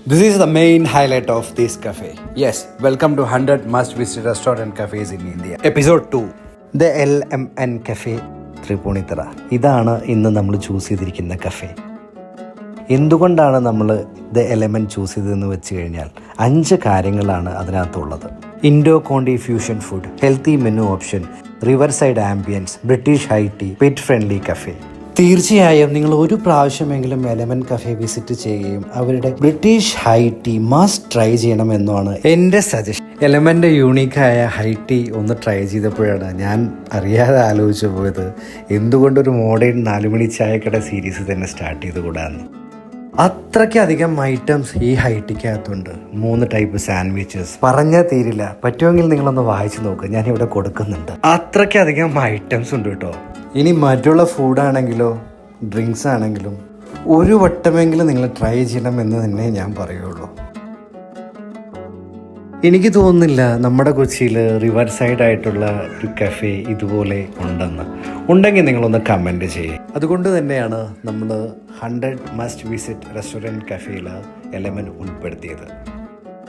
This is the main highlight of this cafe. Yes, welcome to 100 must-visit restaurant cafes in India. Episode 2. The LMN Cafe, Tripunithara. ഇതാണ് ഇന്ന് നമ്മൾ choose ചെയ്തിരിക്കുന്ന cafe. എന്തുകൊണ്ടാണ് നമ്മൾ the element choose ചെയ്തതെന്ന് വെച്ച് കഴിഞ്ഞാൽ 5 കാര്യങ്ങളാണ് അതിനകത്തുള്ളത്. Indo conti fusion food, healthy menu option, river side ambience, British high tea, pet friendly cafe. തീർച്ചയായും നിങ്ങൾ ഒരു പ്രാവശ്യമെങ്കിലും എലമെൻറ്റ് കഫേ വിസിറ്റ് ചെയ്യുകയും അവരുടെ British high tea must try ചെയ്യണമെന്നാണ് എൻ്റെ സജഷൻ. എലമെൻ്റ് യൂണീക്കായ ഹൈ ടീ ഒന്ന് ട്രൈ ചെയ്തപ്പോഴാണ് ഞാൻ അറിയാതെ ആലോചിച്ചു പോയത് എന്തുകൊണ്ടൊരു മോഡേൺ 4 മണി ചായക്കട സീരീസ് തന്നെ സ്റ്റാർട്ട് ചെയ്തുകൂടാന്ന്. അത്രയ്ക്കധികം ഐറ്റംസ് ഈ ഹൈ ടീക്കകത്തുണ്ട്. 3 ടൈപ്പ് സാൻഡ്വിച്ചസ്, പറഞ്ഞാൽ തീരില്ല. പറ്റുമെങ്കിൽ നിങ്ങളൊന്ന് വായിച്ചു നോക്കുക, ഞാനിവിടെ കൊടുക്കുന്നുണ്ട്. അത്രയ്ക്കധികം ഐറ്റംസ് ഉണ്ട് കേട്ടോ. ഇനി മറ്റുള്ള ഫുഡാണെങ്കിലോ ഡ്രിങ്ക്സ് ആണെങ്കിലും ഒരു വട്ടമെങ്കിലും നിങ്ങൾ ട്രൈ ചെയ്യണം എന്ന് തന്നെ ഞാൻ പറയുള്ളൂ. എനിക്ക് തോന്നുന്നില്ല നമ്മുടെ കൊച്ചിയിൽ റിവർ സൈഡ് ആയിട്ടുള്ള ഒരു കഫേ ഇതുപോലെ ഉണ്ടെങ്കിൽ നിങ്ങളൊന്ന് കമൻറ്റ് ചെയ്യേ. അതുകൊണ്ട് തന്നെയാണ് നമ്മൾ 100 മസ്റ്റ് വിസിറ്റ് റെസ്റ്റോറൻറ്റ് കഫേയിൽ എലമെൻറ്റ് ഉൾപ്പെടുത്തിയത്.